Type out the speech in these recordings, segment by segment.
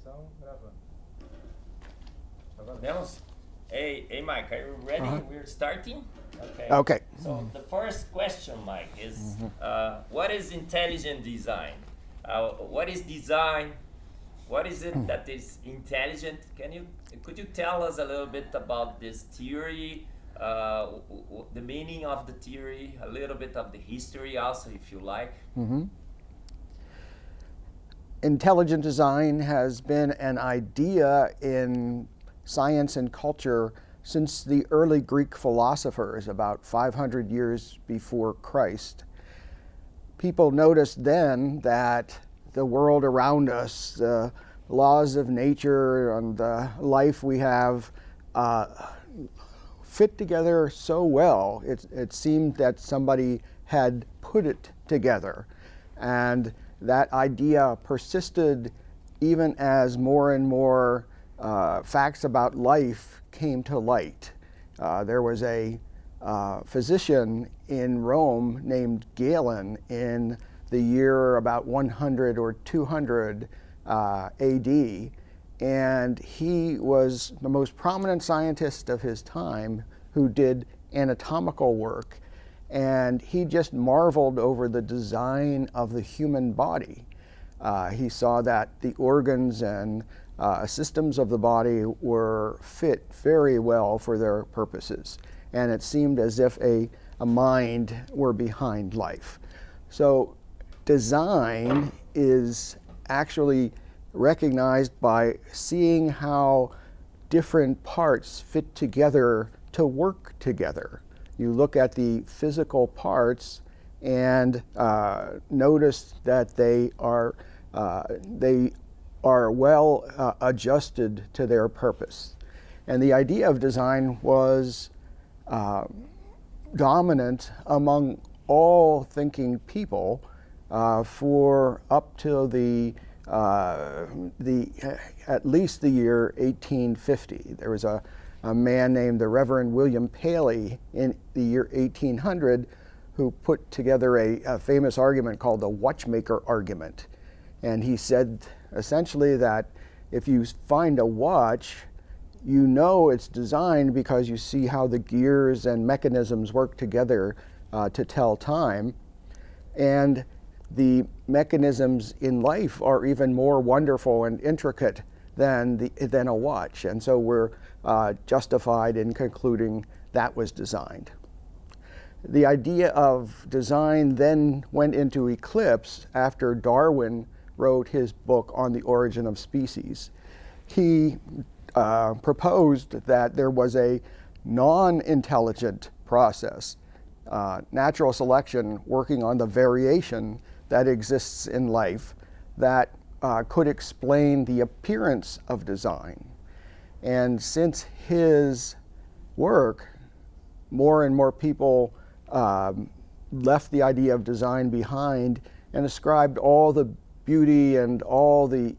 Avaliação, gravando. Vamos? Hey, Mike, are you ready? We're starting? Okay. So the first question, Mike, is what is intelligent design? What is design? What is it that is intelligent? Could you tell us a little bit about this theory, the meaning of the theory, a little bit of the history also, if you like? Intelligent design has been an idea in science and culture since the early Greek philosophers, about 500 years before Christ. People noticed then that the world around us, the laws of nature and the life we have fit together so well. It seemed that somebody had put it together. And that idea persisted even as more and more facts about life came to light. There was a physician in Rome named Galen in the year about 100 or 200 AD, and he was the most prominent scientist of his time who did anatomical work, and he just marveled over the design of the human body. He saw that the organs and systems of the body were fit very well for their purposes, and it seemed as if a mind were behind life. So design is actually recognized by seeing how different parts fit together to work together. You look at the physical parts and notice that they are well adjusted to their purpose. And the idea of design was dominant among all thinking people for up till at least the year 1850. There was a man named the Reverend William Paley in the year 1800 who put together a famous argument called the watchmaker argument. And he said essentially that if you find a watch, you know it's designed because you see how the gears and mechanisms work together to tell time. And the mechanisms in life are even more wonderful and intricate than a watch. And so we're justified in concluding that was designed. The idea of design then went into eclipse after Darwin wrote his book on the origin of species. He proposed that there was a non-intelligent process, natural selection working on the variation that exists in life that could explain the appearance of design. And since his work, more and more people left the idea of design behind and ascribed all the beauty and all the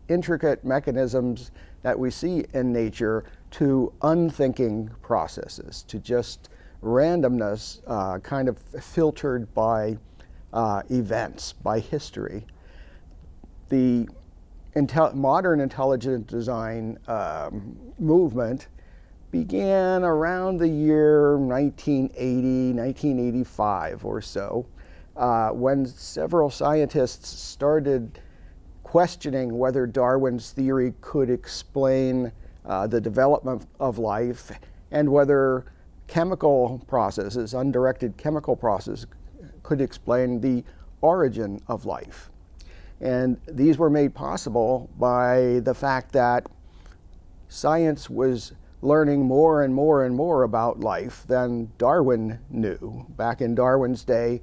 intricate mechanisms that we see in nature to unthinking processes, to just randomness kind of filtered by events, by history. The modern intelligent design movement began around the year 1980, 1985 or so, when several scientists started questioning whether Darwin's theory could explain the development of life and whether chemical processes, undirected chemical processes, could explain the origin of life. And these were made possible by the fact that science was learning more and more and more about life than Darwin knew. Back in Darwin's day,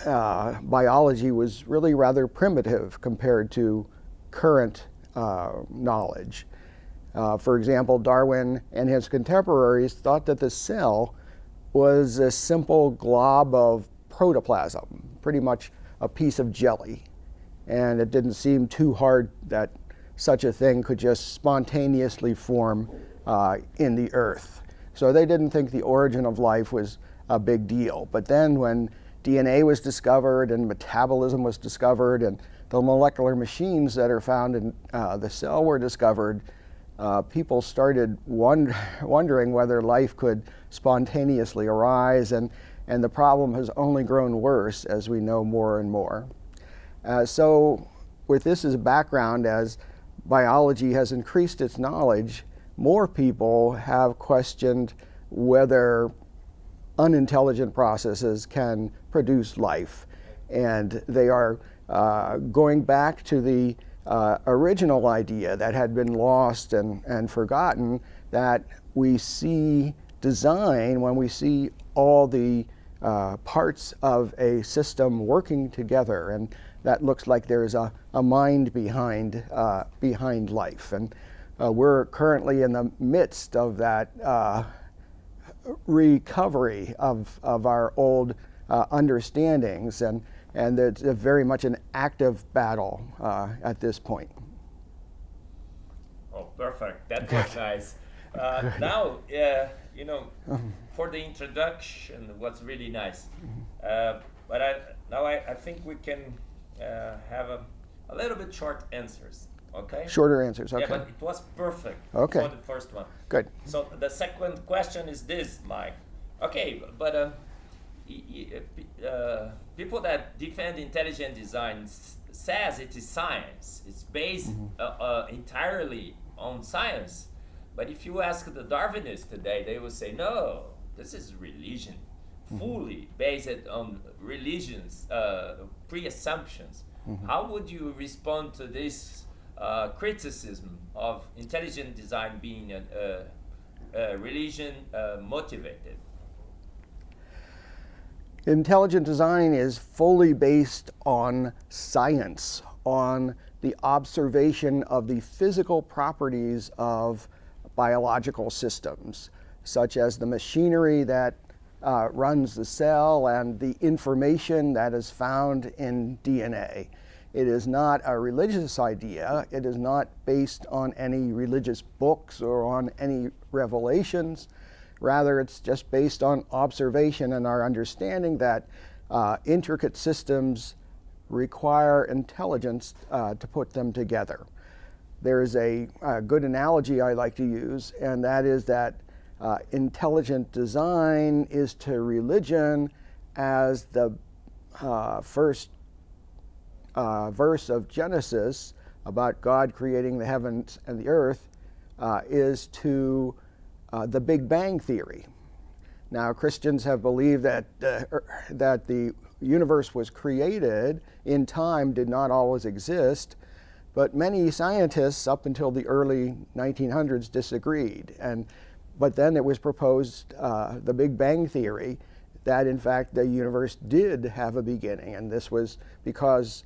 biology was really rather primitive compared to current knowledge. For example, Darwin and his contemporaries thought that the cell was a simple glob of protoplasm, pretty much a piece of jelly. And it didn't seem too hard that such a thing could just spontaneously form in the earth. So they didn't think the origin of life was a big deal. But then when DNA was discovered and metabolism was discovered and the molecular machines that are found in the cell were discovered, people started wondering whether life could spontaneously arise, and the problem has only grown worse as we know more and more. So with this as a background, as biology has increased its knowledge, more people have questioned whether unintelligent processes can produce life. And they are going back to the original idea that had been lost and forgotten, that we see design when we see all the parts of a system working together, and that looks like there's a mind behind life. And we're currently in the midst of that recovery of our old understandings, and it's very much an active battle at this point. Oh, perfect. That was nice. Now, for the introduction, was really nice. But I think we can have a little bit short answers. Okay. Shorter answers. Okay. Yeah, but it was perfect. Okay. For the first one. Good. So the second question is this, Mike. Okay, but people that defend intelligent design says it is science. It's based entirely on science. But if you ask the Darwinists today, they will say, no, this is religion, fully based on religion's pre-assumptions. How would you respond to this criticism of intelligent design being religion motivated? Intelligent design is fully based on science, on the observation of the physical properties of biological systems, such as the machinery that runs the cell and the information that is found in DNA. It is not a religious idea. It is not based on any religious books or on any revelations. Rather, it's just based on observation and our understanding that intricate systems require intelligence to put them together. There is a good analogy I like to use, and that is that intelligent design is to religion as the first verse of Genesis about God creating the heavens and the earth is to the Big Bang Theory. Now, Christians have believed that the universe was created in time, did not always exist, but many scientists up until the early 1900s disagreed. But then it was proposed, the Big Bang Theory, that in fact the universe did have a beginning, and this was because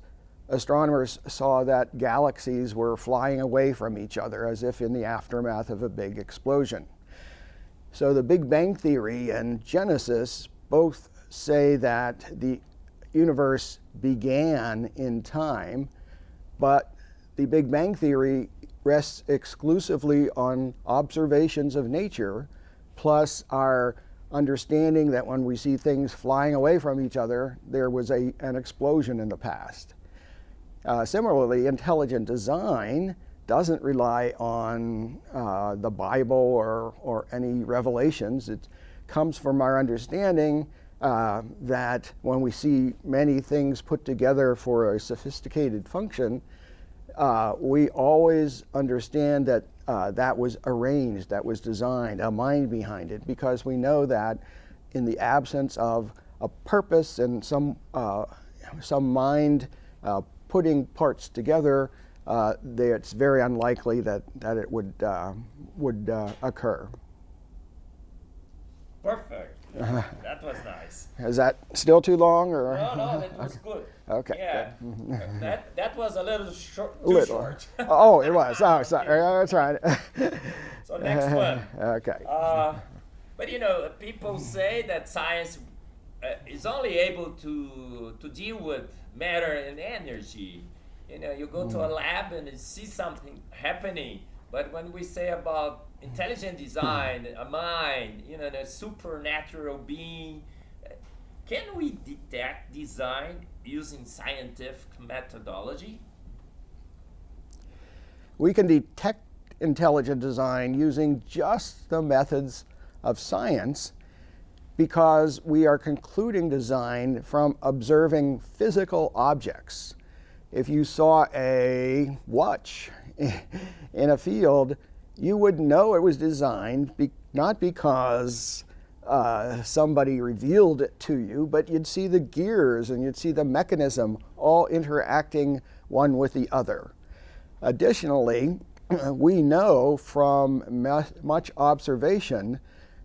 astronomers saw that galaxies were flying away from each other as if in the aftermath of a big explosion. So the Big Bang Theory and Genesis both say that the universe began in time, but the Big Bang Theory rests exclusively on observations of nature, plus our understanding that when we see things flying away from each other, there was an explosion in the past. Similarly, intelligent design doesn't rely on the Bible or any revelations. It comes from our understanding that when we see many things put together for a sophisticated function, we always understand that that was arranged, that was designed, a mind behind it, because we know that in the absence of a purpose and some mind putting parts together, it's very unlikely that it would occur. Perfect. That was nice. Is that still too long, or? No, that was good. Okay. Yeah. Good. That was a little short. Too short. Oh, it was. Oh, sorry. That's right. So next one. Okay. But people say that science is only able to deal with matter and energy. You go to a lab and you see something happening. But when we say about intelligent design, a mind, a supernatural being, can we detect design using scientific methodology? We can detect intelligent design using just the methods of science because we are concluding design from observing physical objects. If you saw a watch in a field, you would know it was designed not because somebody revealed it to you, but you'd see the gears and you'd see the mechanism all interacting one with the other. Additionally, we know from much observation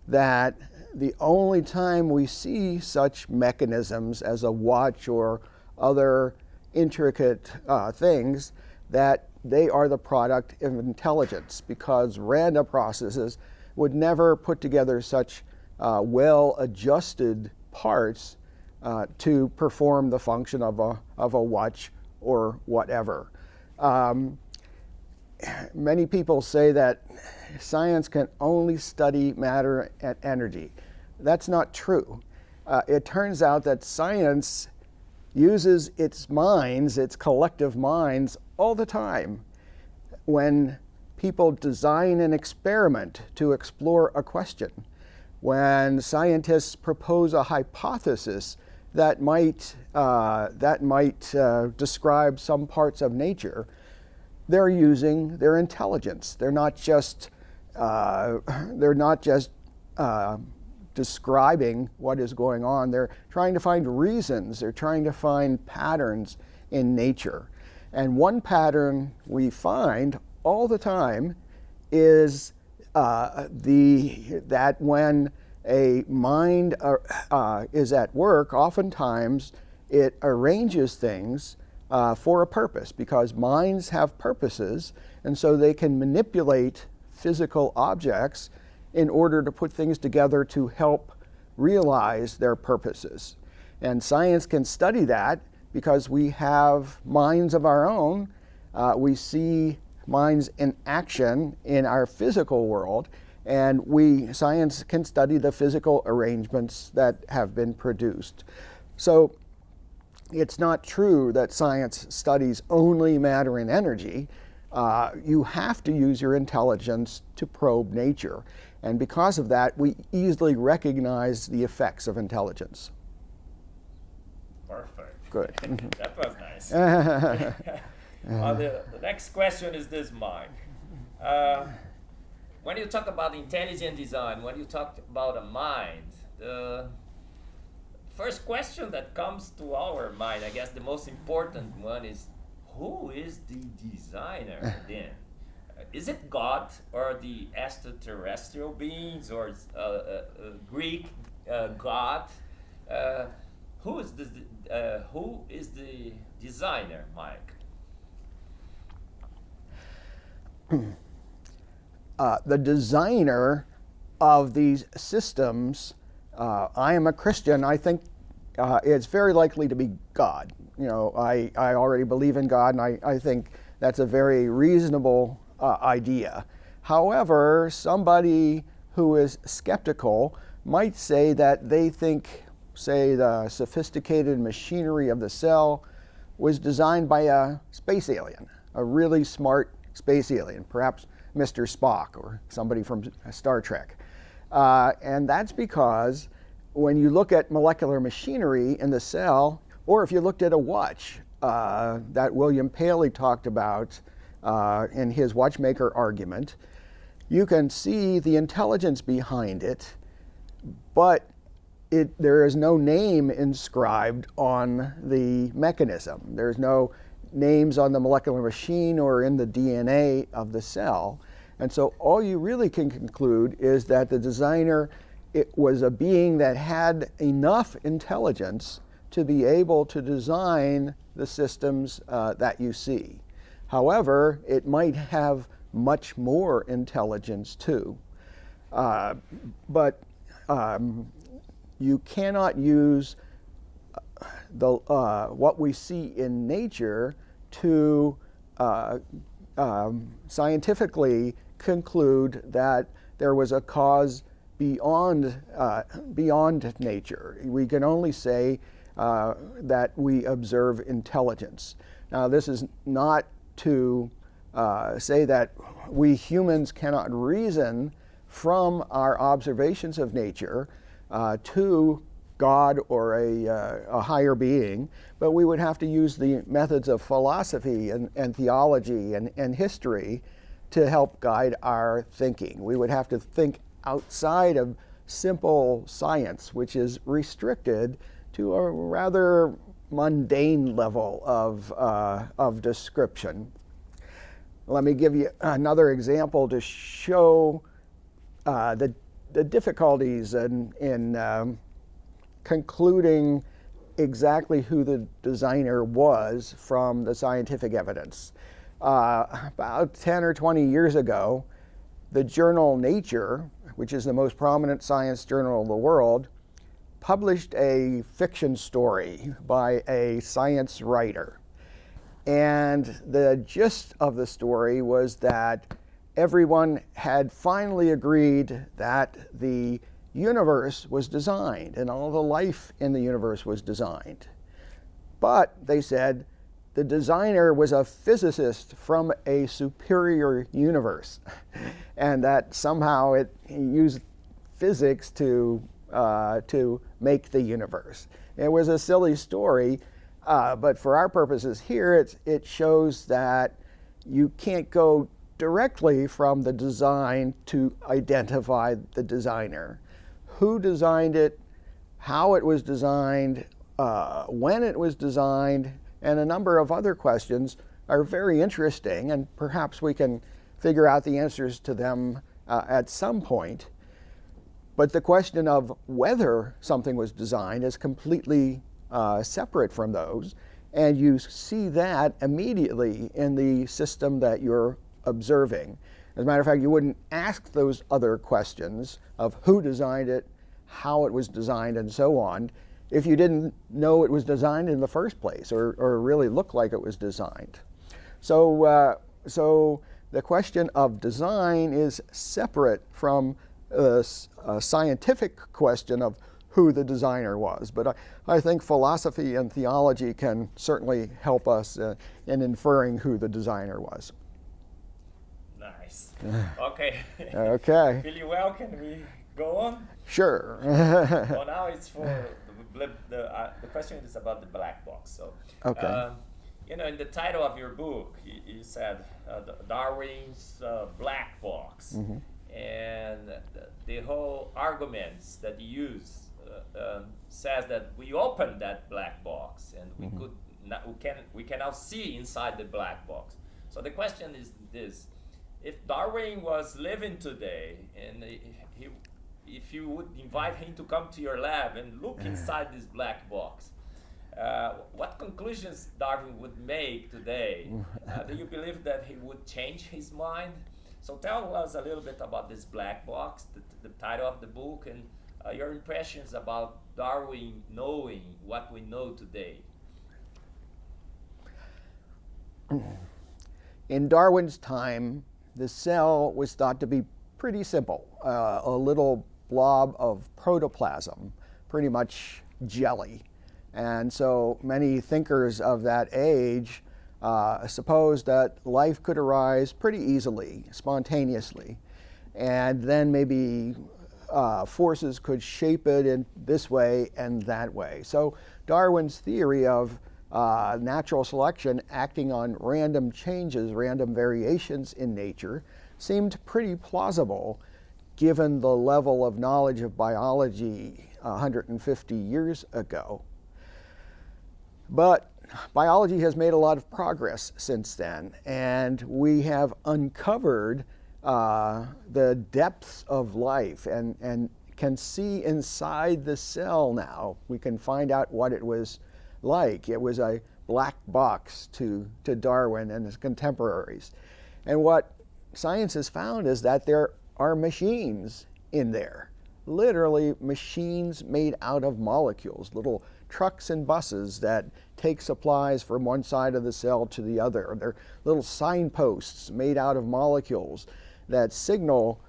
that the only time we see such mechanisms as a watch or other intricate things, that they are the product of intelligence, because random processes would never put together such well-adjusted parts to perform the function of a watch or whatever. Many people say that science can only study matter and energy. That's not true. It turns out that science uses its minds, its collective minds, all the time. When people design an experiment to explore a question, when scientists propose a hypothesis that might describe some parts of nature, they're using their intelligence. They're not just describing what is going on. They're trying to find reasons. They're trying to find patterns in nature. And one pattern we find all the time is that when a mind is at work, oftentimes it arranges things for a purpose, because minds have purposes, and so they can manipulate physical objects in order to put things together to help realize their purposes. And science can study that because we have minds of our own. We see minds in action in our physical world, and science can study the physical arrangements that have been produced. So it's not true that science studies only matter and energy. You have to use your intelligence to probe nature. And because of that, we easily recognize the effects of intelligence. Perfect. Good. That was nice. The next question is this, Mike. When you talk about intelligent design, when you talk about a mind, the first question that comes to our mind, I guess the most important one, is who is the designer then? Is it God or the extraterrestrial beings or Greek God? Who is the designer, Mike? The designer of these systems, I am a Christian. I think it's very likely to be God. I already believe in God, and I think that's a very reasonable idea. However, somebody who is skeptical might say that they think, say, the sophisticated machinery of the cell was designed by a space alien, a really smart space alien, perhaps Mr. Spock or somebody from Star Trek. And that's because when you look at molecular machinery in the cell, or if you looked at a watch that William Paley talked about in his watchmaker argument, you can see the intelligence behind it, but there is no name inscribed on the mechanism. There's no names on the molecular machine or in the DNA of the cell. And so all you really can conclude is that the designer, it was a being that had enough intelligence to be able to design the systems that you see. However, it might have much more intelligence too. But you cannot use what we see in nature to scientifically conclude that there was a cause beyond nature. We can only say that we observe intelligence. Now, this is not to say that we humans cannot reason from our observations of nature to God or a higher being, but we would have to use the methods of philosophy and theology and history to help guide our thinking. We would have to think outside of simple science, which is restricted to a rather mundane level of description. Let me give you another example to show the difficulties in concluding exactly who the designer was from the scientific evidence. About 10 or 20 years ago, the journal Nature, which is the most prominent science journal in the world, published a fiction story by a science writer. And the gist of the story was that everyone had finally agreed that the universe was designed and all the life in the universe was designed. But they said the designer was a physicist from a superior universe, and that somehow it used physics to make the universe. It was a silly story, but for our purposes here, it shows that you can't go directly from the design to identify the designer. Who designed it, how it was designed, when it was designed, and a number of other questions are very interesting, and perhaps we can figure out the answers to them at some point. But the question of whether something was designed is completely separate from those, and you see that immediately in the system that you're observing. As a matter of fact, you wouldn't ask those other questions of who designed it, how it was designed, and so on, if you didn't know it was designed in the first place or really looked like it was designed. So the question of design is separate from a scientific question of who the designer was. But I think philosophy and theology can certainly help us in inferring who the designer was. Nice. Okay. Okay. Really well. Can we go on? Sure. Well, now it's for the question is about the black box. So, okay. In the title of your book, you said Darwin's black box, mm-hmm. and the whole arguments that you use says that we opened that black box and we mm-hmm. we can now see inside the black box. So the question is this: if Darwin was living today and if you would invite him to come to your lab and look inside this black box, what conclusions Darwin would make today? Do you believe that he would change his mind? So tell us a little bit about this black box, the title of the book, and your impressions about Darwin knowing what we know today. In Darwin's time, the cell was thought to be pretty simple, a little blob of protoplasm, pretty much jelly. And so many thinkers of that age supposed that life could arise pretty easily, spontaneously, and then maybe forces could shape it in this way and that way. So Darwin's theory of natural selection acting on random changes, random variations in nature, seemed pretty plausible given the level of knowledge of biology 150 years ago. But biology has made a lot of progress since then, and we have uncovered the depths of life and can see inside the cell now. We can find out what it was like. It was a black box to Darwin and his contemporaries. And what science has found is that there are machines in there, literally machines made out of molecules, little trucks and buses that take supplies from one side of the cell to the other. They're little signposts made out of molecules that signal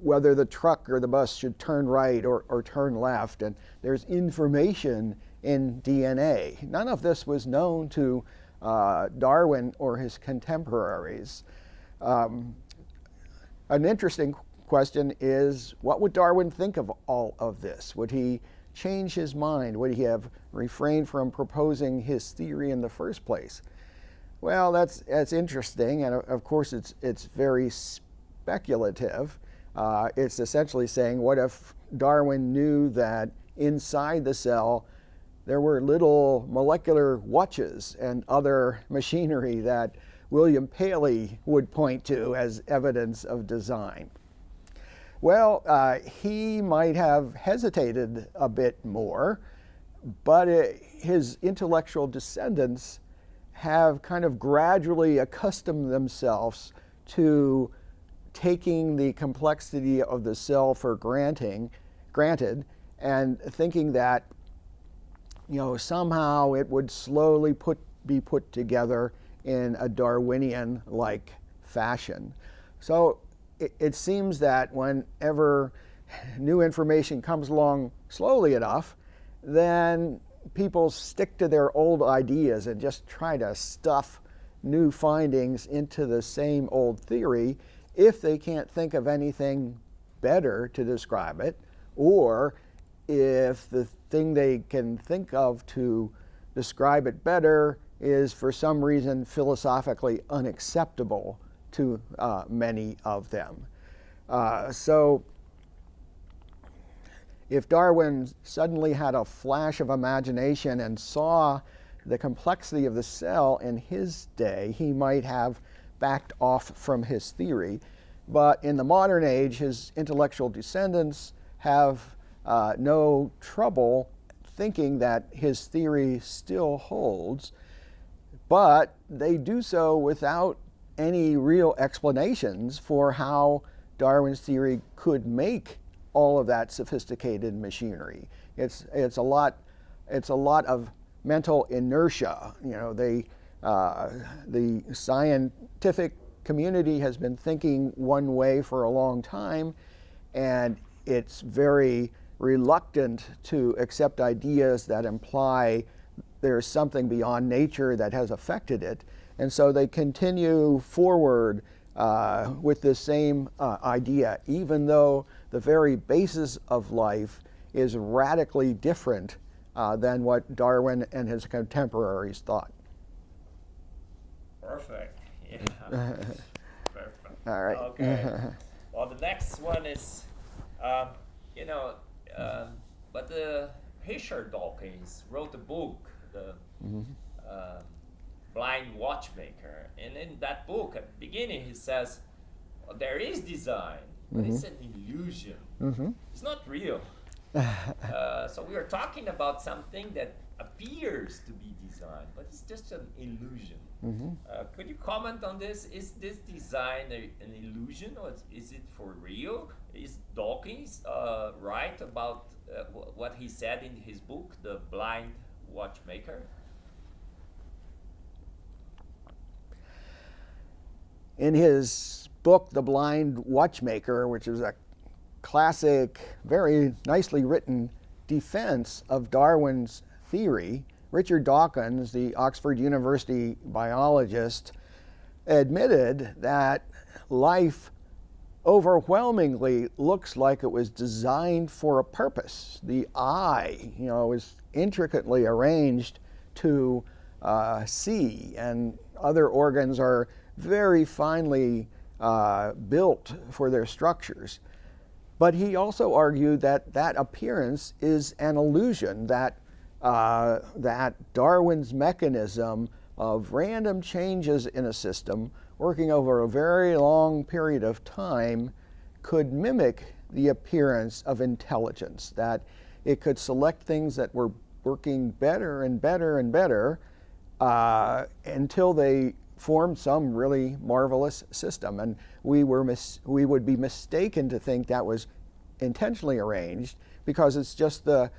whether the truck or the bus should turn right or turn left. And there's information in DNA. None of this was known to Darwin or his contemporaries. An interesting question is, what would Darwin think of all of this? Would he change his mind? Would he have refrained from proposing his theory in the first place? Well, that's interesting, and of course it's very speculative. It's essentially saying, what if Darwin knew that inside the cell there were little molecular watches and other machinery that William Paley would point to as evidence of design? Well, he might have hesitated a bit more, but his intellectual descendants have kind of gradually accustomed themselves to taking the complexity of the cell for granted and thinking that, you know, somehow it would slowly be put together in a Darwinian-like fashion. So it seems that whenever new information comes along slowly enough, then people stick to their old ideas and just try to stuff new findings into the same old theory if they can't think of anything better to describe it, or if the thing they can think of to describe it better is for some reason philosophically unacceptable to many of them. So if Darwin suddenly had a flash of imagination and saw the complexity of the cell in his day, he might have backed off from his theory. But in the modern age, his intellectual descendants have no trouble thinking that his theory still holds, but they do so without any real explanations for how Darwin's theory could make all of that sophisticated machinery. It's a lot of mental inertia. You know, the scientific community has been thinking one way for a long time, and it's very reluctant to accept ideas that imply there's something beyond nature that has affected it. And so they continue forward with the same idea, even though the very basis of life is radically different than what Darwin and his contemporaries thought. Perfect. Yeah. Perfect. All right. Okay. Well, the next one is, but Richard Dawkins wrote a book, the Blind Watchmaker, and in that book, at the beginning, he says, well, there is design, but it's an illusion. It's not real. So we are talking about something that appears to be design, but it's just an illusion. Could you comment on this? Is this design an illusion, or is it for real? Is Dawkins right about what he said in his book, The Blind Watchmaker? In his book, The Blind Watchmaker, which is a classic, very nicely written defense of Darwin's theory, Richard Dawkins, the Oxford University biologist, admitted that life overwhelmingly looks like it was designed for a purpose. The eye, is intricately arranged to see, and other organs are very finely built for their structures. But he also argued that that appearance is an illusion, that Darwin's mechanism of random changes in a system working over a very long period of time could mimic the appearance of intelligence, that it could select things that were working better and better and better until they formed some really marvelous system. And we would be mistaken to think that was intentionally arranged, because it's just the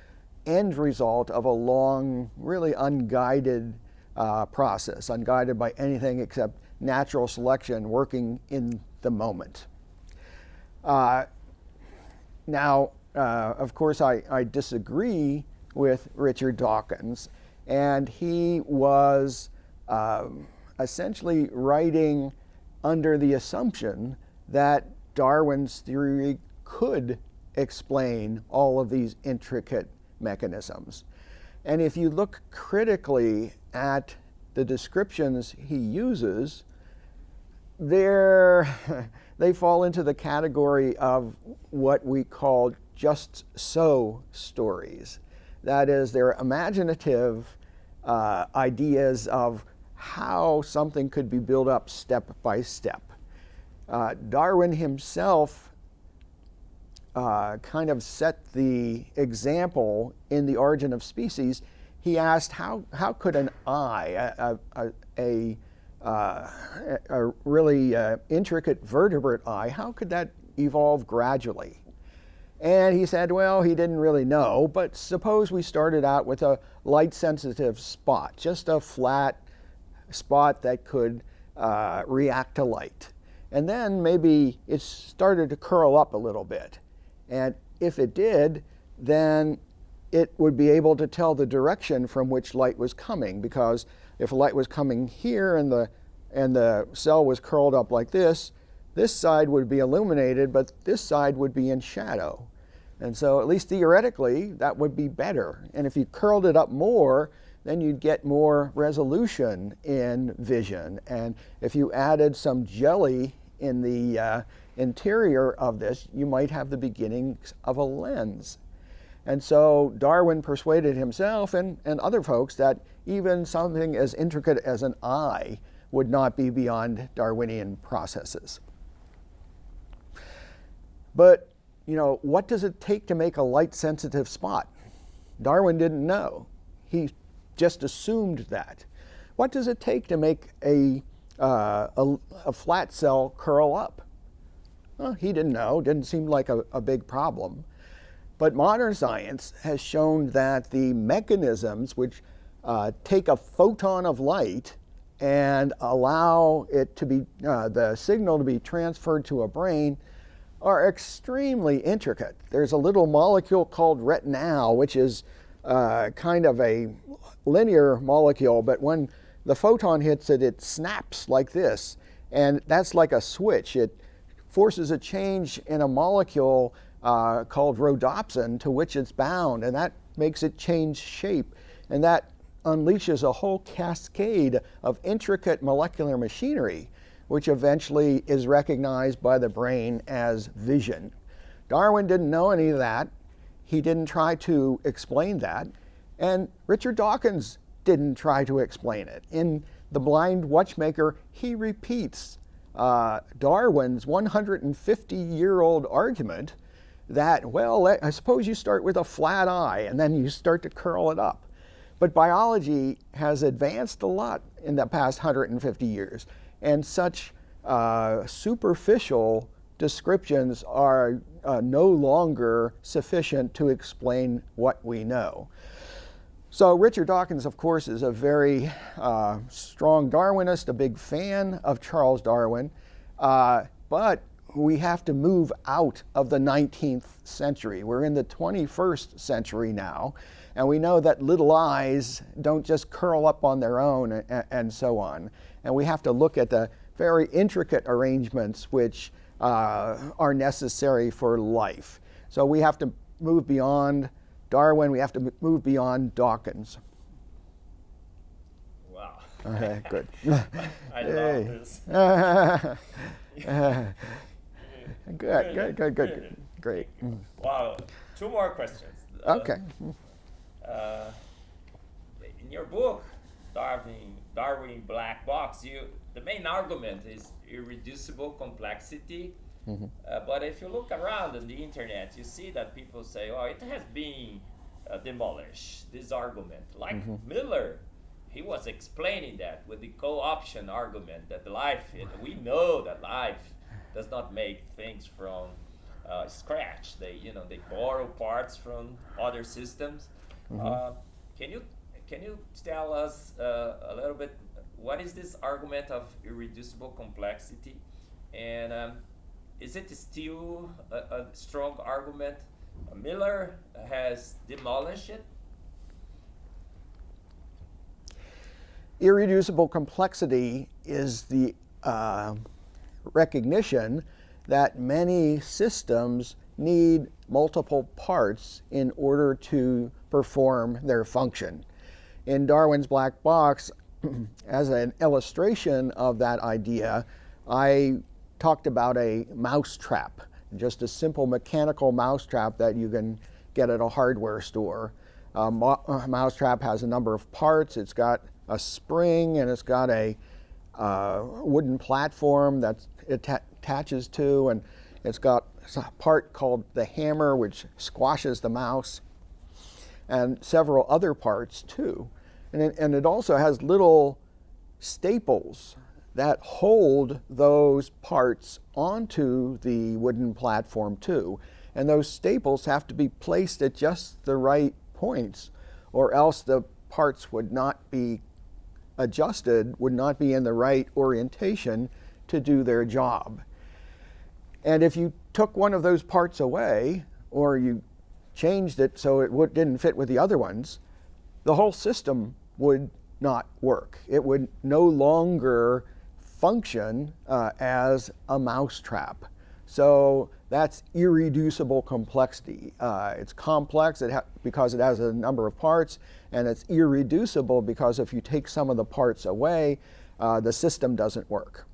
end result of a long, really unguided process, unguided by anything except natural selection working in the moment. Now, of course, I disagree with Richard Dawkins, and he was essentially writing under the assumption that Darwin's theory could explain all of these intricate mechanisms. And if you look critically at the descriptions he uses, they fall into the category of what we call just so stories. That is, they're imaginative ideas of how something could be built up step by step. Darwin himself kind of set the example in The Origin of Species. He asked how could an eye, a really intricate vertebrate eye, how could that evolve gradually? And he said, well, he didn't really know, but suppose we started out with a light-sensitive spot, just a flat spot that could react to light. And then maybe it started to curl up a little bit. And if it did, then it would be able to tell the direction from which light was coming, because if light was coming here and the cell was curled up like this side would be illuminated, but this side would be in shadow. And so at least theoretically, that would be better. And if you curled it up more, then you'd get more resolution in vision. And if you added some jelly in the interior of this, you might have the beginnings of a lens. And so Darwin persuaded himself and other folks that even something as intricate as an eye would not be beyond Darwinian processes. But, what does it take to make a light-sensitive spot? Darwin didn't know. He just assumed that. What does it take to make a flat cell curl up? Well, he didn't know. Didn't seem like a big problem. But modern science has shown that the mechanisms which take a photon of light and allow it to be the signal to be transferred to a brain are extremely intricate. There's a little molecule called retinal, which is kind of a linear molecule, but when the photon hits it, it snaps like this, and that's like a switch. It forces a change in a molecule called rhodopsin to which it's bound, and that makes it change shape, and that unleashes a whole cascade of intricate molecular machinery, which eventually is recognized by the brain as vision. Darwin didn't know any of that. He didn't try to explain that, and Richard Dawkins didn't try to explain it. In The Blind Watchmaker, he repeats Darwin's 150-year-old argument that, well, I suppose you start with a flat eye and then you start to curl it up. But biology has advanced a lot in the past 150 years, and such superficial descriptions are no longer sufficient to explain what we know. So Richard Dawkins, of course, is a very strong Darwinist, a big fan of Charles Darwin, but we have to move out of the 19th century. We're in the 21st century now, and we know that little eyes don't just curl up on their own and so on. And we have to look at the very intricate arrangements which are necessary for life. So we have to move beyond Darwin, we have to move beyond Dawkins. Wow. Okay, good. I love this. Good. Great. Wow. Two more questions. Okay. In your book, Darwin Black Box, the main argument is irreducible complexity. Mm-hmm. But if you look around on the internet, you see that people say, oh, it has been demolished, this argument. Like Miller, he was explaining that with the co-option argument that we know that life does not make things from scratch. They borrow parts from other systems. Can you tell us a little bit, what is this argument of irreducible complexity? And is it still a strong argument? Miller has demolished it, Irreducible complexity is the recognition that many systems need multiple parts in order to perform their function. In Darwin's black box, as an illustration of that idea, I talked about a mousetrap, just a simple mechanical mousetrap that you can get at a hardware store. A mousetrap has a number of parts. It's got a spring and it's got a wooden platform that it attaches to, and it's got a part called the hammer, which squashes the mouse, and several other parts too. And it also has little staples that hold those parts onto the wooden platform too. And those staples have to be placed at just the right points, or else the parts would not be adjusted, would not be in the right orientation to do their job. And if you took one of those parts away, or you changed it so it didn't fit with the other ones, the whole system would not work. It would no longer function as a mousetrap. So that's irreducible complexity. It's complex because it has a number of parts, and it's irreducible because if you take some of the parts away, the system doesn't work.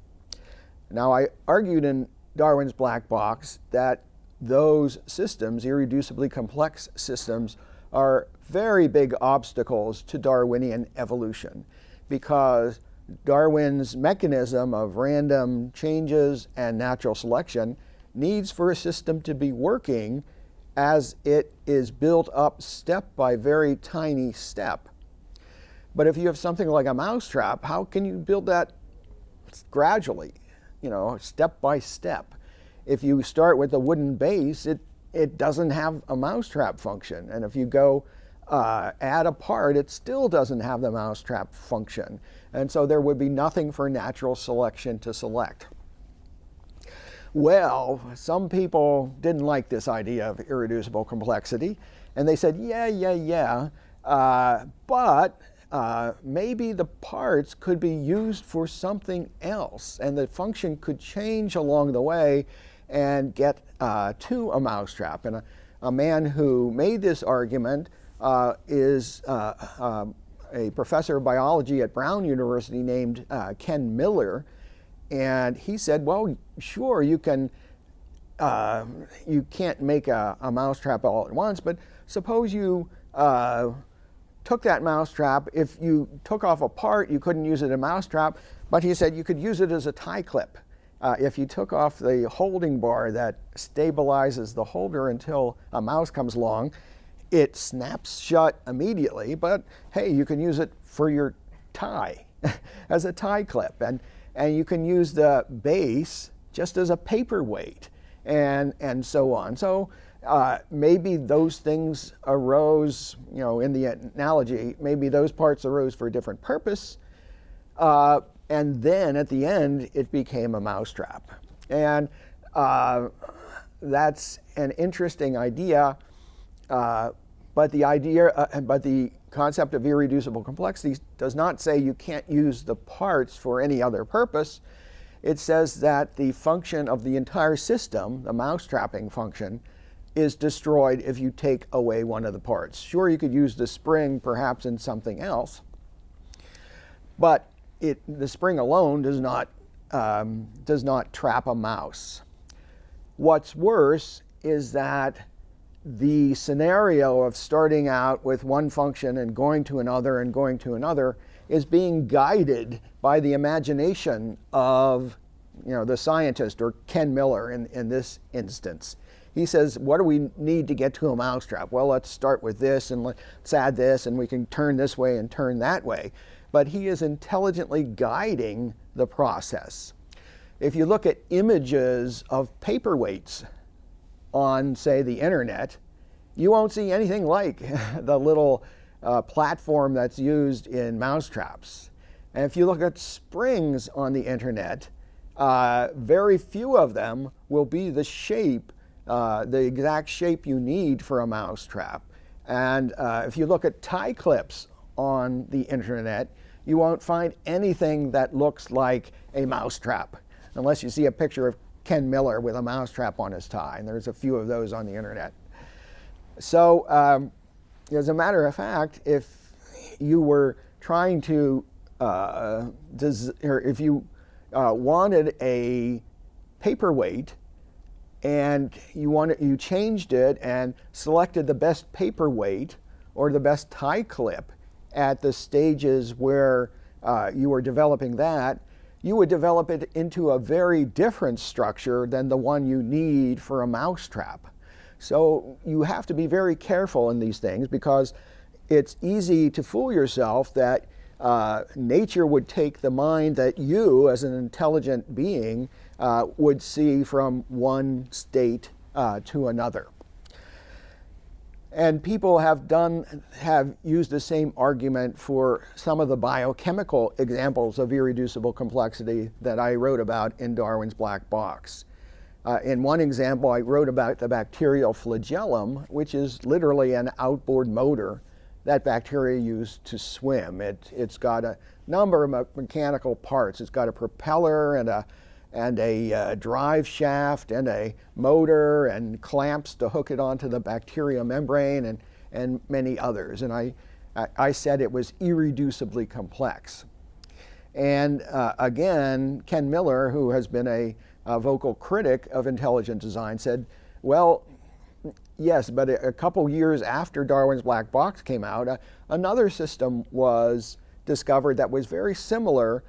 Now, I argued in Darwin's black box that those systems, irreducibly complex systems, are very big obstacles to Darwinian evolution, because Darwin's mechanism of random changes and natural selection needs for a system to be working as it is built up step by very tiny step. But if you have something like a mousetrap, how can you build that gradually, step by step? If you start with a wooden base, it doesn't have a mousetrap function. And if you go add a part, it still doesn't have the mousetrap function. And so there would be nothing for natural selection to select. Well, some people didn't like this idea of irreducible complexity, and they said, but maybe the parts could be used for something else, and the function could change along the way and get to a mousetrap. And a man who made this argument is a professor of biology at Brown University named Ken Miller. And he said, well, sure, you can't make a mousetrap all at once, but suppose you took that mousetrap. If you took off a part, you couldn't use it as a mousetrap, but he said you could use it as a tie clip. If you took off the holding bar that stabilizes the holder until a mouse comes along, it snaps shut immediately, but hey, you can use it for your tie as a tie clip. And you can use the base just as a paperweight, and so on. So maybe those things arose, in the analogy, maybe those parts arose for a different purpose, and then at the end it became a mousetrap. And that's an interesting idea, but the concept of irreducible complexity does not say you can't use the parts for any other purpose. It says that the function of the entire system, the mousetrapping function, is destroyed if you take away one of the parts. Sure, you could use the spring perhaps in something else, but the spring alone does not trap a mouse. What's worse is that the scenario of starting out with one function and going to another is being guided by the imagination of the scientist, or Ken Miller in this instance. He says, what do we need to get to a mousetrap? Well, let's start with this, and let's add this, and we can turn this way and turn that way. But he is intelligently guiding the process. If you look at images of paperweights on, say, the internet, you won't see anything like the little platform that's used in mousetraps. And if you look at springs on the internet, very few of them will be the shape, the exact shape you need for a mousetrap. And if you look at tie clips on the internet, you won't find anything that looks like a mousetrap, unless you see a picture of Ken Miller with a mousetrap on his tie, and there's a few of those on the internet. So as a matter of fact, if you were trying to, or if you wanted a paperweight and you changed it and selected the best paperweight or the best tie clip at the stages where you were developing that, you would develop it into a very different structure than the one you need for a mousetrap. So you have to be very careful in these things, because it's easy to fool yourself that nature would take the mind that you, as an intelligent being, would see from one state to another. And people have used the same argument for some of the biochemical examples of irreducible complexity that I wrote about in Darwin's Black Box. In one example, I wrote about the bacterial flagellum, which is literally an outboard motor that bacteria use to swim. It's got a number of mechanical parts. It's got a propeller and a drive shaft and a motor and clamps to hook it onto the bacteria membrane and many others. And I said it was irreducibly complex. And again, Ken Miller, who has been a vocal critic of intelligent design, said, well, yes, but a couple years after Darwin's Black Box came out, another system was discovered that was very similar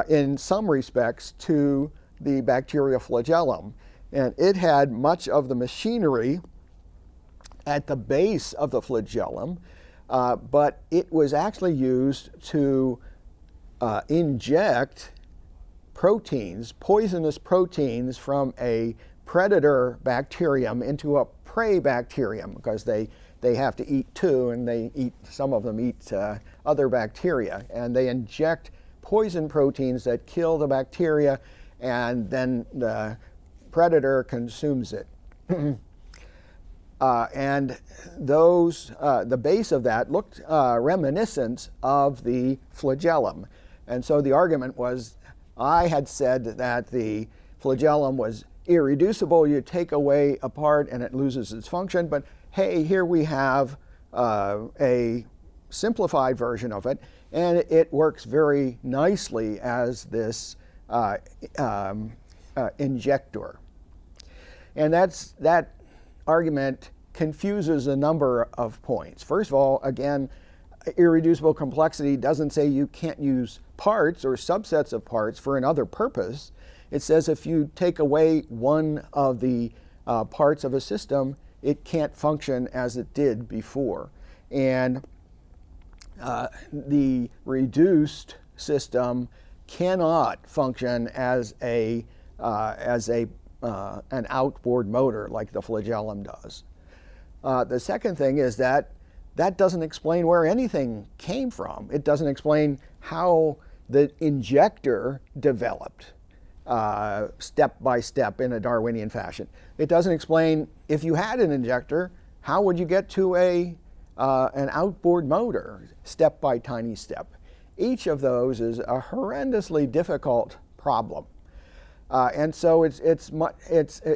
in some respects to the bacterial flagellum. And it had much of the machinery at the base of the flagellum, but it was actually used to inject proteins, poisonous proteins from a predator bacterium into a prey bacterium, because they have to eat too, and some of them eat other bacteria, and they inject poison proteins that kill the bacteria, and then the predator consumes it. And the base of that looked reminiscent of the flagellum. And so the argument was, I had said that the flagellum was irreducible. You take away a part and it loses its function, but hey, here we have a simplified version of it, and it works very nicely as this injector. And that argument confuses a number of points. First of all, again, irreducible complexity doesn't say you can't use parts or subsets of parts for another purpose. It says if you take away one of the parts of a system, it can't function as it did before. And the reduced system cannot function as an outboard motor like the flagellum does. The second thing is that doesn't explain where anything came from. It doesn't explain how the injector developed step by step in a Darwinian fashion. It doesn't explain, if you had an injector, how would you get to an outboard motor step by tiny step. Each of those is a horrendously difficult problem. And so it's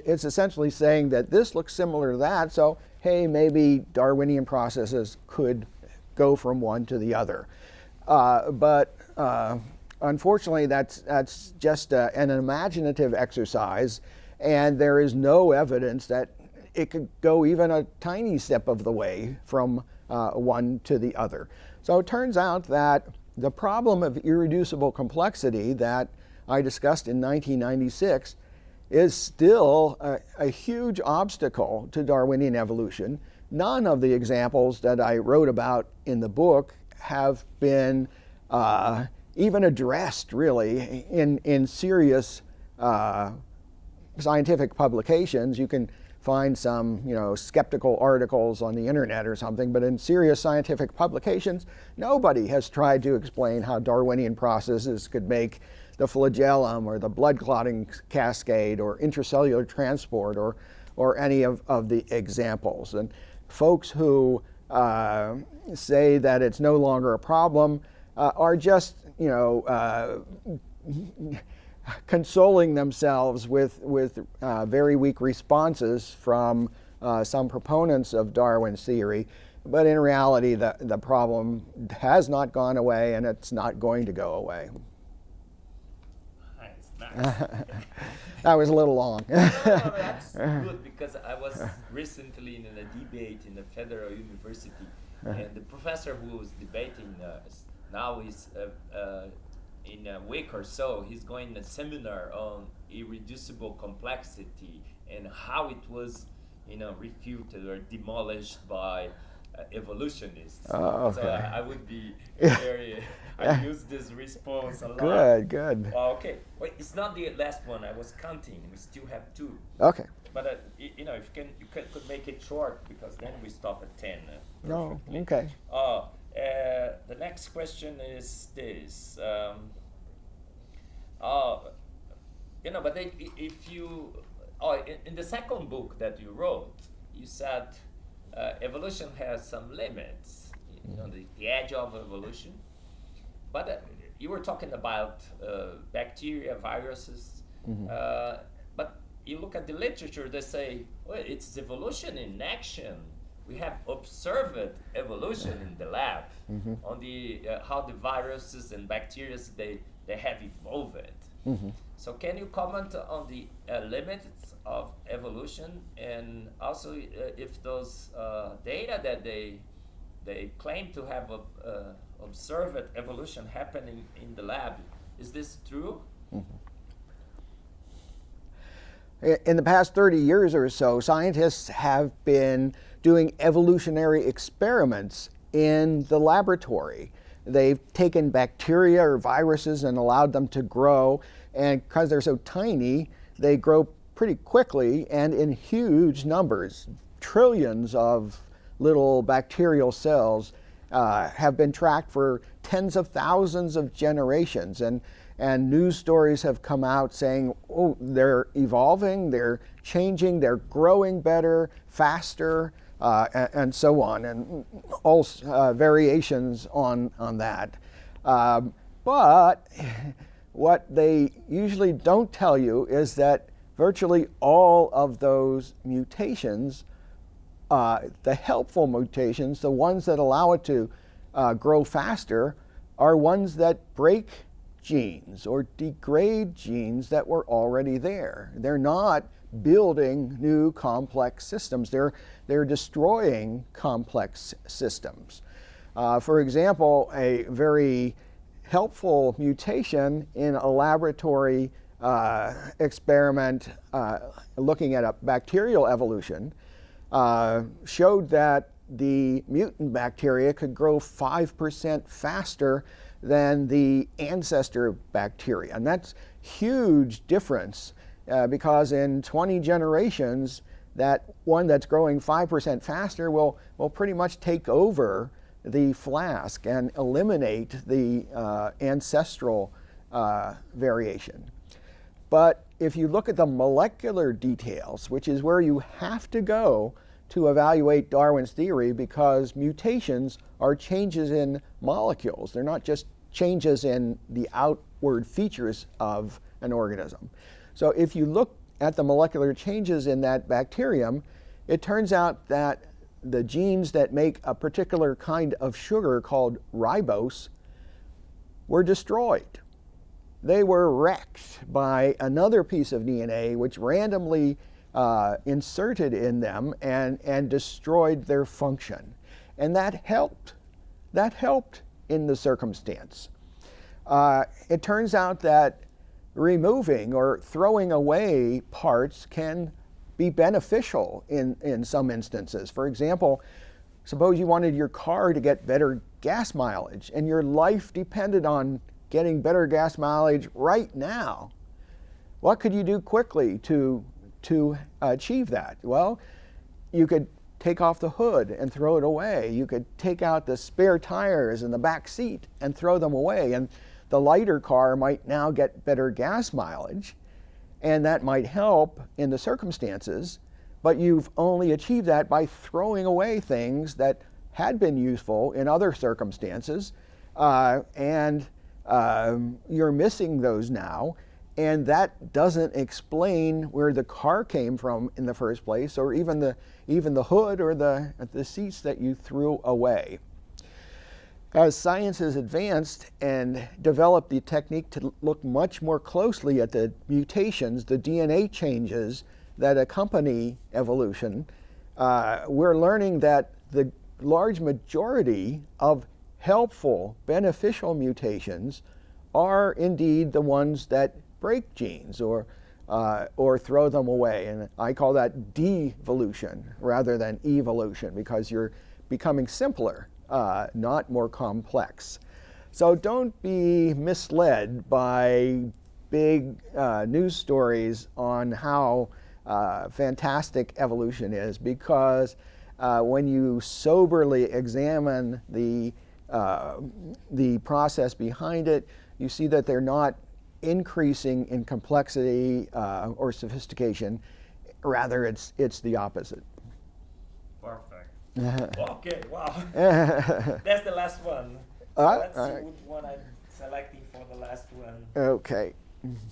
essentially saying that this looks similar to that, so hey, maybe Darwinian processes could go from one to the other. But unfortunately, that's just an imaginative exercise, and there is no evidence that it could go even a tiny step of the way from one to the other. So it turns out that the problem of irreducible complexity that I discussed in 1996 is still a huge obstacle to Darwinian evolution. None of the examples that I wrote about in the book have been even addressed, really, in serious scientific publications. You can find some, skeptical articles on the internet or something, but in serious scientific publications, nobody has tried to explain how Darwinian processes could make the flagellum or the blood clotting cascade or intracellular transport or any of the examples. And folks who say that it's no longer a problem are just, consoling themselves with very weak responses from some proponents of Darwin's theory. But in reality, the problem has not gone away, and it's not going to go away. Nice. That was a little long. No, that's good, because I was recently in a debate in a federal university, and the professor who was debating now is in a week or so, he's going to a seminar on irreducible complexity and how it was, refuted or demolished by evolutionists. Okay. So I would be very. I use this response a lot. Good. Okay. Wait, it's not the last one. I was counting. We still have 2. Okay. But if you could make it short, because then we stop at 10. No. Okay. The next question is this. But if you, in the second book that you wrote, you said evolution has some limits, the edge of evolution. But you were talking about bacteria, viruses. But you look at the literature, they say, well, it's evolution in action. We have observed evolution in the lab on the how the viruses and bacteria they have evolved. So can you comment on the limits of evolution, and also if those data that they claim to have observed evolution happening in the lab, is this true? In the past 30 years or so, scientists have been doing evolutionary experiments in the laboratory. They've taken bacteria or viruses and allowed them to grow, and because they're so tiny, they grow pretty quickly and in huge numbers. Trillions of little bacterial cells have been tracked for tens of thousands of generations, and news stories have come out saying, oh, they're evolving, they're changing, they're growing better, faster, and so on, and all variations on that. But what they usually don't tell you is that virtually all of those mutations, the helpful mutations, the ones that allow it to grow faster, are ones that break genes or degrade genes that were already there. They're not building new complex systems. They're destroying complex systems. For example, a very helpful mutation in a laboratory experiment looking at a bacterial evolution showed that the mutant bacteria could grow 5% faster than the ancestor bacteria. And that's huge difference because in 20 generations, that one that's growing 5% faster will pretty much take over the flask and eliminate the ancestral variation. But if you look at the molecular details, which is where you have to go to evaluate Darwin's theory, because mutations are changes in molecules. They're not just changes in the outward features of an organism. So if you look at the molecular changes in that bacterium, it turns out that the genes that make a particular kind of sugar called ribose were destroyed. They were wrecked by another piece of DNA which randomly inserted in them and destroyed their function. And that helped in the circumstance. It turns out that removing or throwing away parts can be beneficial in some instances. For example, suppose you wanted your car to get better gas mileage and your life depended on getting better gas mileage right now. What could you do quickly to achieve that? Well, you could take off the hood and throw it away. You could take out the spare tires in the back seat and throw them away. And the lighter car might now get better gas mileage, and that might help in the circumstances, but you've only achieved that by throwing away things that had been useful in other circumstances, and you're missing those now, and that doesn't explain where the car came from in the first place, or even the hood or the seats that you threw away. As science has advanced and developed the technique to look much more closely at the mutations, the DNA changes that accompany evolution, we're learning that the large majority of helpful, beneficial mutations are indeed the ones that break genes or throw them away. And I call that devolution rather than evolution, because you're becoming simpler, not more complex. So don't be misled by big news stories on how fantastic evolution is, because when you soberly examine the process behind it, you see that they're not increasing in complexity or sophistication. Rather, it's the opposite. Perfect. Okay, wow. That's the last one. So let's see which one I'm selecting for the last one. Okay.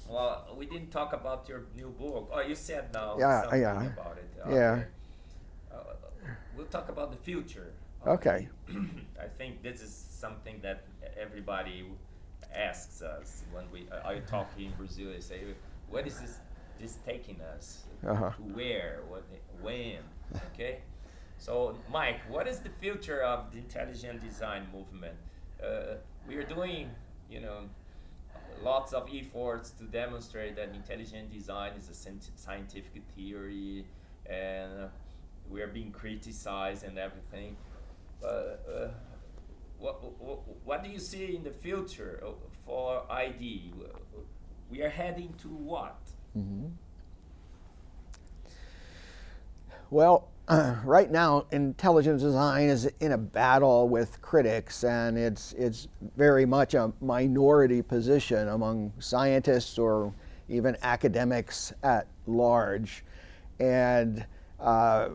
Well, we didn't talk about your new book. Oh, you said now something about it. Okay. Yeah. We'll talk about the future. Okay. I think this is something that everybody asks us when we are talking in Brazil. They say, "What is this taking us? To where? When?" Okay. So, Mike, what is the future of the intelligent design movement? We are doing, lots of efforts to demonstrate that intelligent design is a scientific theory, and we are being criticized and everything. What do you see in the future for ID? We are heading to what? Mm-hmm. Well, right now, intelligent design is in a battle with critics, and it's very much a minority position among scientists or even academics at large. And a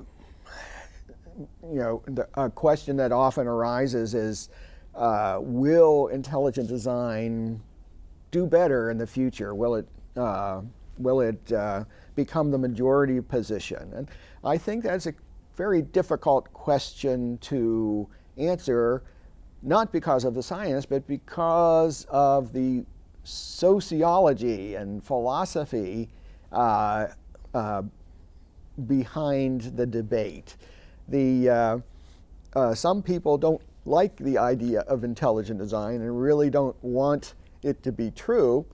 question that often arises is, will intelligent design do better in the future? Will it become the majority position? And I think that's a very difficult question to answer, not because of the science, but because of the sociology and philosophy behind the debate. Some people don't like the idea of intelligent design and really don't want it to be true.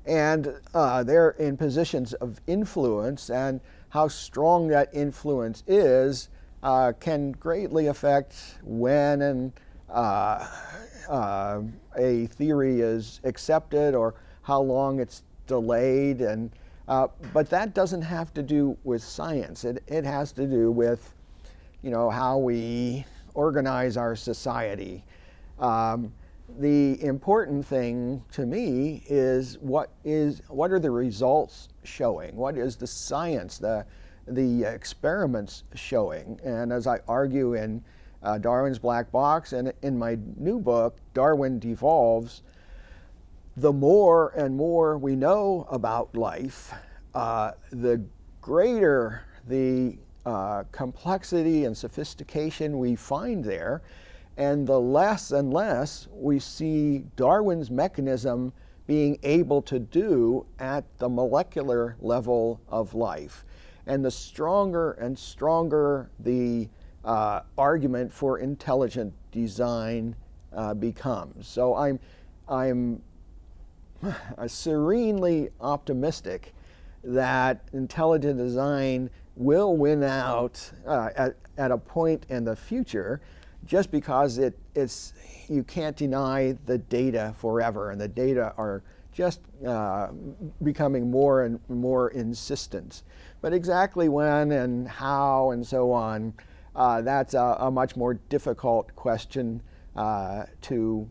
And they're in positions of influence, and how strong that influence is can greatly affect when a theory is accepted or how long it's delayed. And but that doesn't have to do with science. It has to do with how we organize our society. The important thing to me is what are the results showing? What is the science, the experiments showing? And as I argue in Darwin's Black Box and in my new book, Darwin Devolves, the more and more we know about life, the greater the complexity and sophistication we find there, and the less and less we see Darwin's mechanism being able to do at the molecular level of life. And the stronger and stronger the argument for intelligent design becomes. So I'm serenely optimistic that intelligent design will win out at a point in the future, just because you can't deny the data forever, and the data are just becoming more and more insistent. But exactly when and how and so on, that's a much more difficult question to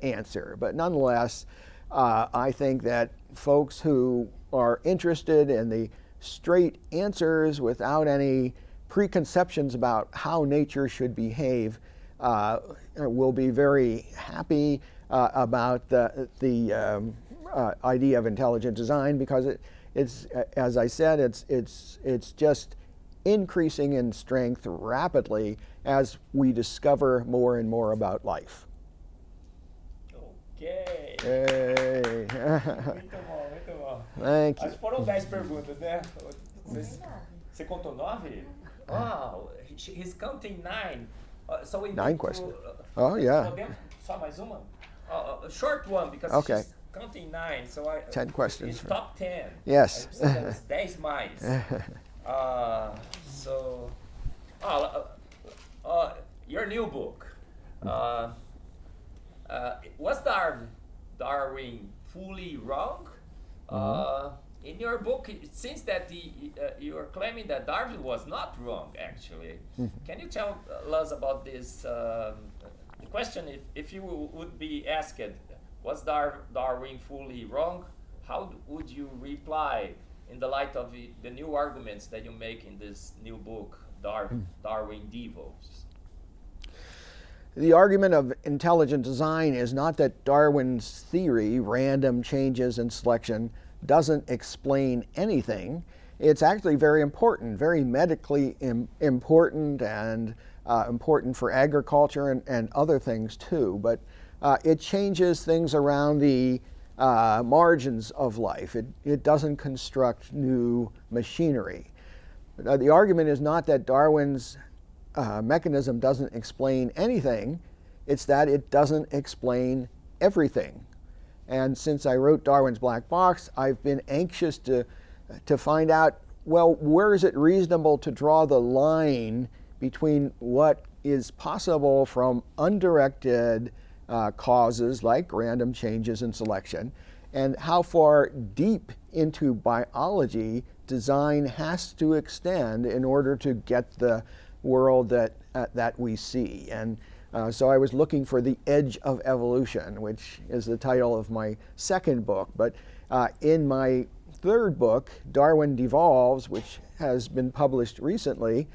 answer. But nonetheless, I think that folks who are interested in the straight answers without any preconceptions about how nature should behave will be very happy about the idea of intelligent design, because it's, as I said, it's just increasing in strength rapidly as we discover more and more about life. Ok. Hey. Muito bom, muito bom. Thank you. Acho que foram 10 perguntas, né? Você contou 9? Wow, he's counting 9. So we 9 need questions. to, Oh, yeah. Podemos só mais uma? A short one, because Okay. she's counting 9. So 10 questions. It's top 10. Yes. Aí precisamos 10 mais. So, your new book. Was Darwin fully wrong? In your book, it seems that you are claiming that Darwin was not wrong, actually. Can you tell us about this? The question, if you would be asked, was Darwin fully wrong? How would you reply in the light of the new arguments that you make in this new book, Darwin Devolves? The argument of intelligent design is not that Darwin's theory, random changes in selection, doesn't explain anything. It's actually very important, very medically important, and important for agriculture and other things too. But it changes things around the margins of life. It doesn't construct new machinery. The argument is not that Darwin's mechanism doesn't explain anything, it's that it doesn't explain everything. And since I wrote Darwin's Black Box, I've been anxious to find out, well, where is it reasonable to draw the line between what is possible from undirected causes like random changes in selection, and how far deep into biology design has to extend in order to get the world that we see. And so I was looking for the edge of evolution, which is the title of my second book. But in my third book, Darwin Devolves, which has been published recently,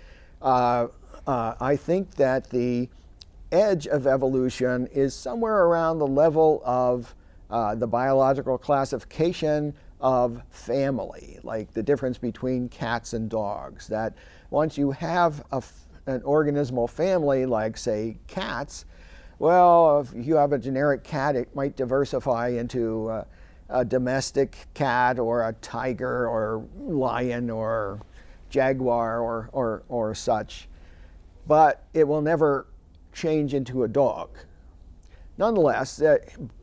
I think that the edge of evolution is somewhere around the level of the biological classification of family, like the difference between cats and dogs. That once you have an organismal family, like say cats, well, if you have a generic cat, it might diversify into a domestic cat or a tiger or lion or jaguar or such, but it will never change into a dog. Nonetheless,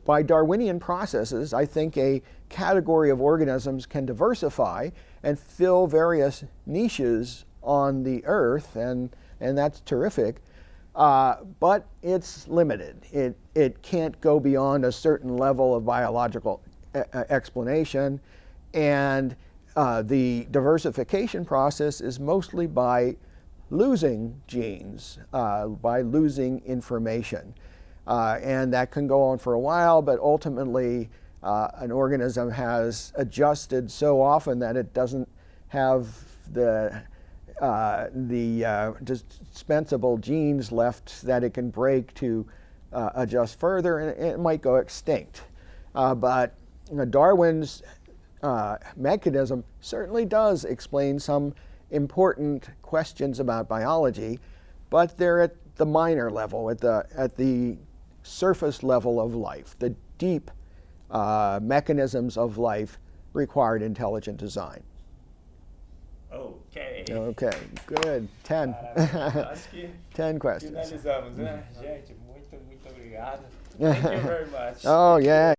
by Darwinian processes, I think a category of organisms can diversify and fill various niches on the earth, and that's terrific, but it's limited. It can't go beyond a certain level of biological explanation, and the diversification process is mostly by losing genes, by losing information. And that can go on for a while, but ultimately an organism has adjusted so often that it doesn't have the dispensable genes left that it can break to adjust further, and it might go extinct. But Darwin's mechanism certainly does explain some important questions about biology, but they're at the minor level, at the surface level of life. The deep mechanisms of life required intelligent design. Ok. Okay, good. 10. Acho que 10 questions. finalizamos, né? Gente, muito obrigado. Thank you very much. Oh, yeah.